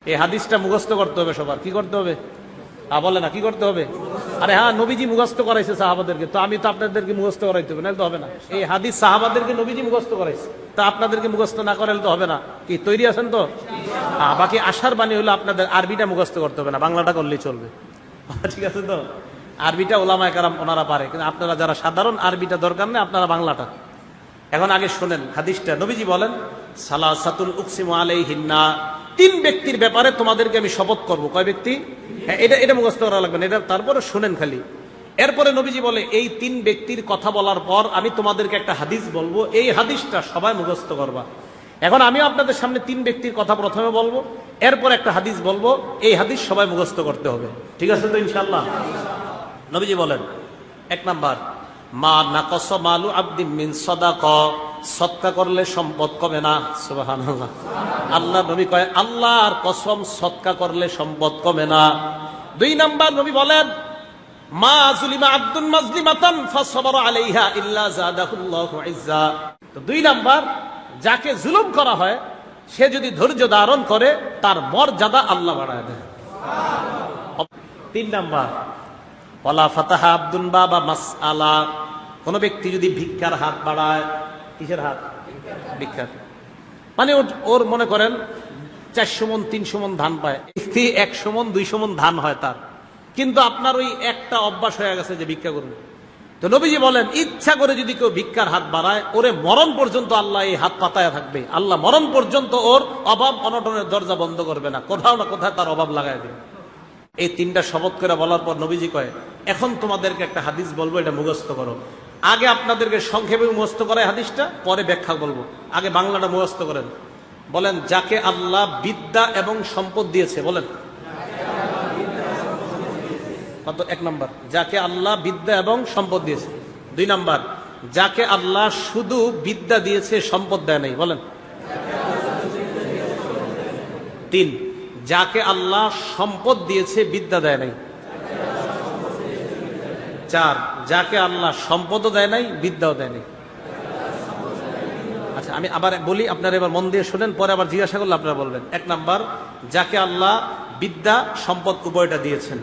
এই হাদিসটা মুখস্থ করতে হবে সবার। কি করতে হবে? বলে না কি করতে হবে? আরে হ্যাঁ, নবীজি মুখস্থ করাইছে সাহাবাদেরকে, তো আমি তো আপনাদেরকে মুখস্থ করাইতে হবে, নাহলে তো হবে না। এই হাদিস সাহাবাদেরকে নবীজি মুখস্থ করাইছে, তা আপনাদেরকে মুখস্থ না করাইলে তো হবে না। কি তৈরি আছেন তো? বাকি আশার বাণী হলো আপনাদের আরবিটা মুখস্থ করতে হবে না, বাংলাটা করলেই চলবে। ঠিক আছে তো? আরবিটা ওলামায়ে কেরাম ওনারা পারে, কিন্তু আপনারা যারা সাধারণ আরবিটা দরকার নেই, আপনারা বাংলাটা। এখন আগে শোনেন হাদিসটা। নবীজি বলেন, সালাসাতুল উকসিমু আলাইহিন্না, তিন ব্যক্তির ব্যাপারে তোমাদেরকে আমি শপথ করব। কয় ব্যক্তি? হ্যাঁ, এটা মুখস্থ করা লাগবে না, এটা তারপরে শুনেন খালি। এরপরে নবীজি বলে, এই তিন ব্যক্তির কথা বলার পর আমি তোমাদেরকে একটা হাদিস বলবো, এই হাদিসটা সবাই মুখস্থ করবা। এখন আমিও আপনাদের সামনে তিন ব্যক্তির কথা প্রথমে বলবো, এরপর একটা হাদিস বলবো, এই হাদিস সবাই মুখস্থ করতে হবে। ঠিক আছে তো ইনশাআল্লাহ? নবীজি বলেন, এক নাম্বার, মা নাকস মালু আবদিন মিন সাদাকা, সদকা করলে সম্পদ কমে না। সুবহানাল্লাহ। আল্লাহ নবী কয়, আল্লাহর কসম, সদকা করলে সম্পদ কমে না। দুই নাম্বার নবী বলেন, মা যুলিমা আব্দুন মাজলিমাতান ফাসবারা আলাইহা ইল্লা যাদাহুল্লাহু ইজ্জা। তো দুই নাম্বার, যাকে জুলুম করা হয় সে যদি ধৈর্য ধারণ করে তার মর্যাদা আল্লাহ বাড়ায় দেয়। তিন নাম্বার, ওয়ালা ফাতাহা আব্দুন বাবা মাসআলা, কোন ব্যক্তি যদি ভিক্ষার হাত বাড়ায়। কিসের হাত? ভিক্ষার। মানে ওর মনে করেন 400 মণ 300 মণ ধান পায়, 100 মণ 200 মণ ধান হয় তার, কিন্তু আপনার ওই একটা অভ্যাস হয়ে গেছে যে ভিক্ষা করবে। তো নবীজি বলেন, ইচ্ছা করে যদি কেউ ভিক্ষার হাত বাড়ায়, ওরে মরণ পর্যন্ত আল্লাহ এই হাত পাতায় থাকবে। আল্লাহ মরণ পর্যন্ত ওর অভাব অনটনের দরজা বন্ধ করবে না, কোথাও না কোথায় তার অভাব লাগাই দেবে। এই তিনটা শপথ করে বলার পর নবীজি কয়, এখন তোমাদেরকে একটা হাদিস বলবো, এটা মুখস্থ করো। আগে আপনাদেরকে সংক্ষেপে মুখস্থ করায় হাদিসটা, পরে ব্যাখ্যা বলবো। আগে বাংলাটা মুখস্থ করেন। বলেন, যাকে আল্লাহ বিদ্যা এবং সম্পদ দিয়েছে। বলেন কত? এক নাম্বার, যাকে আল্লাহ বিদ্যা এবং সম্পদ দিয়েছে। দুই নাম্বার, যাকে আল্লাহ শুধু বিদ্যা দিয়েছে, সম্পদ দেয় নাই। বলেন। তিন, যাকে আল্লাহ সম্পদ দিয়েছে, বিদ্যা দেয় নাই। চার, যাকে আল্লাহ সম্পদও দেয় নাই, বিদ্যাও দেয় নাই। আচ্ছা, আমি আবার বলি, আপনারা এবার মন দিয়ে শুনেন, পরে আবার জিজ্ঞাসা করলে আপনারা বলবেন। এক নাম্বার, যাকে আল্লাহ বিদ্যা সম্পদ উভয়টা দিয়েছেন।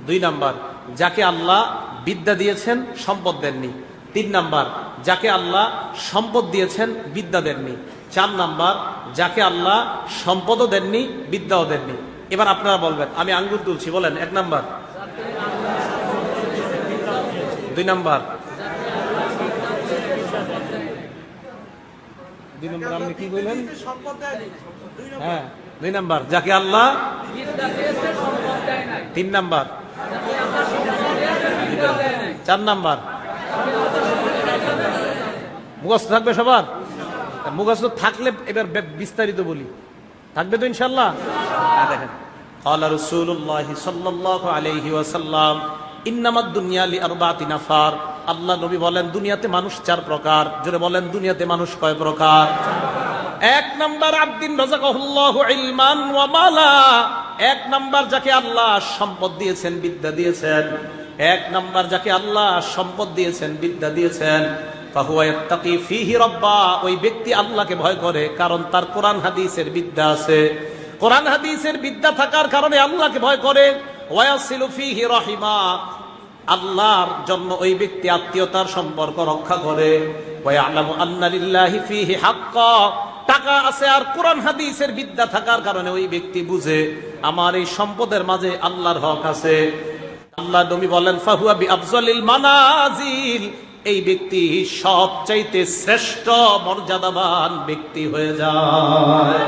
দুই নাম্বার, যাকে আল্লাহ বিদ্যা দিয়েছেন, সম্পদ দেননি। তিন নাম্বার, যাকে আল্লাহ সম্পদ দিয়েছেন, বিদ্যা দেননি। চার নাম্বার, যাকে আল্লাহ সম্পদও দেননি, বিদ্যাও দেননি। এবার আপনারা বলবেন, আমি আঙ্গুল তুলছি। বলেন। এক নাম্বার। দুই নাম্বার। দুই নাম্বার আপনি কি বললেন? হ্যাঁ, দুই নাম্বার, যাকে আল্লাহ। তিন নাম্বার। চার নাম্বার। মুখস্থ থাকবে সবার? মুখস্থ থাকলে এবার বিস্তারিত বলি, থাকবে তো ইনশাআল্লাহ? দেখেন, ক্বালা রাসূলুল্লাহ সাল্লাল্লাহু আলাইহি ওয়াসাল্লাম, ইন্নামাদ দুনিয়া লিআরবাতি নাফার। আল্লাহ নবী বলেন, দুনিয়াতে মানুষ 4 প্রকার। জোরে বলেন, দুনিয়াতে মানুষ কয় প্রকার? এক নাম্বার, আব্দিন রাযাকাহুল্লাহু ইলমান ওয়া মালা। এক নাম্বার, যাকে আল্লাহ সম্পদ দিয়েছেন, বিদ্যা দিয়েছেন। এক নাম্বার, যাকে আল্লাহ সম্পদ দিয়েছেন, বিদ্যা দিয়েছেন, ফাহুয়া ইয়াত্তাকি ফীহি রাব্বা। ওই ব্যক্তি আল্লাহকে ভয় করে, কারণ তার কোরআন হাদিসের বিদ্যা আছে। কোরআন হাদিসের বিদ্যা থাকার কারণে আল্লাহকে ভয় করে। ওয়ায়াসিলু ফীহি রাহিমা। আল্লাহর জন্য ওই ব্যক্তি আত্মীয়তার সম্পর্ক রক্ষা করে। ওয়ায়ালামু আন্না লিল্লাহি ফীহি হাক্কা। টাকা আছে আর কোরআন হাদিসের বিদ্যা থাকার কারণে ওই ব্যক্তি বুঝে, আমার এই সম্পদের মাঝে আল্লাহর হক আছে। আল্লাহ নবী বলেন, ফাহুয়া বিআফজালিল মানাজিল। এই ব্যক্তি সবচাইতে শ্রেষ্ঠ মর্যাদাবান ব্যক্তি হয়ে যায়।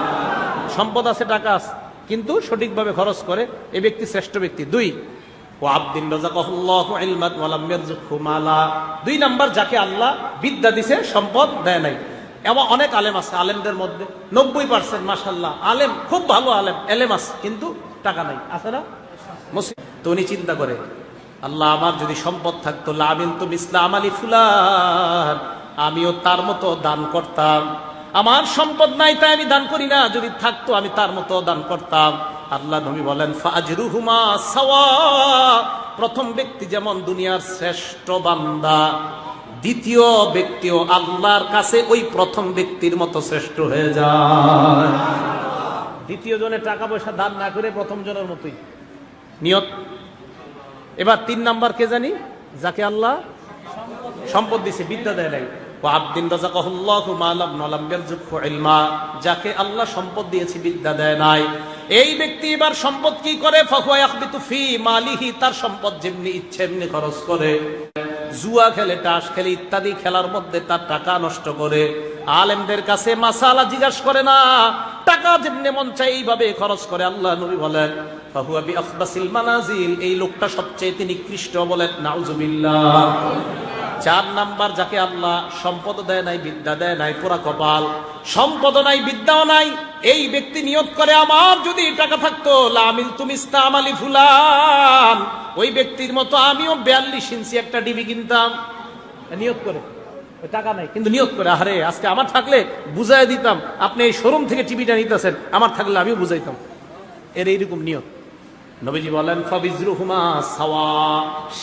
সম্পদ আছে, টাকা আছে, কিন্তু সঠিকভাবে খরচ করে, এই ব্যক্তি শ্রেষ্ঠ ব্যক্তি। দুই, ও আব্দিন রাযাকাহুল্লাহু ইলমান ওয়া লাম ইয়ারযুকহু মালা। দুই নাম্বার, যাকে আল্লাহ বিদ্যা দিয়েছে, সম্পদ দেয় নাই। এমন অনেক আলেম আছে, আলেমদের মধ্যে 90% মাশাআল্লাহ আলেম, খুব ভালো আলেম, এলেম আছে, কিন্তু টাকা নাই। আছে না? তো উনি চিন্তা করে, আল্লাহ আমার যদি সম্পদ থাকতো, লাবিনতু মিসলা আমালি ফুলান, আমিও তার মতো দান করতাম। আমার সম্পদ নাই তাই আমি দান করি না, যদি থাকতো আমি তার মতো দান করতাম। আল্লাহ নবী বলেন, ফাজরুহুমা সাওয়া। প্রথম ব্যক্তি যেমন দুনিয়ার শ্রেষ্ঠ বান্দা, দ্বিতীয় ব্যক্তিও আল্লাহর কাছে ওই প্রথম ব্যক্তির মতো শ্রেষ্ঠ হয়ে যায়। দ্বিতীয় জনের টাকা পয়সা দান না করে প্রথম জনের মতোই নিয়ত। এবার 3 নাম্বার কে জানি? যাকে আল্লাহ সম্পদ দিছে, বিদ্যা দেয় নাই। আব্দিন রাযাকাহুল্লাহু মালাম নালাম ইয়ারযুকহু ইলমা, যাকে আল্লাহ সম্পদ দিয়েছে বিদ্যা দেয় নাই, এই ব্যক্তি এবার সম্পদ কি করে? ফাহুয়া ইয়াখবিতু ফি মালিহি, তার সম্পদ যেমনি ইচ্ছে এমনি খরচ করে, জুয়া খেলে, তাস খেলে, ইত্যাদি খেলার মধ্যে তার টাকা নষ্ট করে। আলেমদের কাছে মাসালা জিজ্ঞাসা করে না, টাকা যেমনি মন চায় এইভাবে খরচ করে। আল্লাহ নবী বলেন ফাহুয়া বিআখবাসিল মানাজিল, এই লোকটা সবচেয়ে নিকৃষ্ট। বলেন নাউজুবিল্লাহ। 4 নাম্বার, যাকে আল্লাহ সম্পদ দেয় নাই, বিদ্যা দেয় নাই, পোড়া কপাল, সম্পদ নাই, বিদ্যাও নাই, এই ব্যক্তি নিয়ত করে আমার যদি টাকা থাকতো লামিল তুমি ইস্তামালি ফুলান, ওই ব্যক্তির মতো আমিও 42 ইঞ্চি একটা ডিবি কিনতাম। নিয়ত করে, টাকা নাই কিন্তু নিয়ত করে, আরে আজকে আমার থাকলে বুঝাই দিতাম, আপনি এই শোরুম থেকে টিভিটা নিতেছেন, আমার থাকলে আমিও বুঝাইতাম। এর এইরকম নিয়ত। নবীজি বলেন ফাবিজরুহুমা সাওয়া,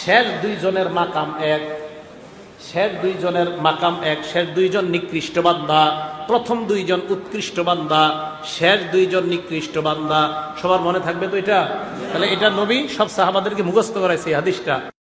শেষ 2 জনের মাকাম এক, শেষ 2 জনের মাকাম এক। শেষ 2 জন নিকৃষ্ট বান্দা, প্রথম 2 জন উৎকৃষ্ট বান্দা, শেষ 2 জন নিকৃষ্ট বান্দা। সবার মনে থাকবে তো এটা? তাহলে এটা নবী সব সাহাবাদেরকে মুখস্থ করাইছে এই হাদিসটা।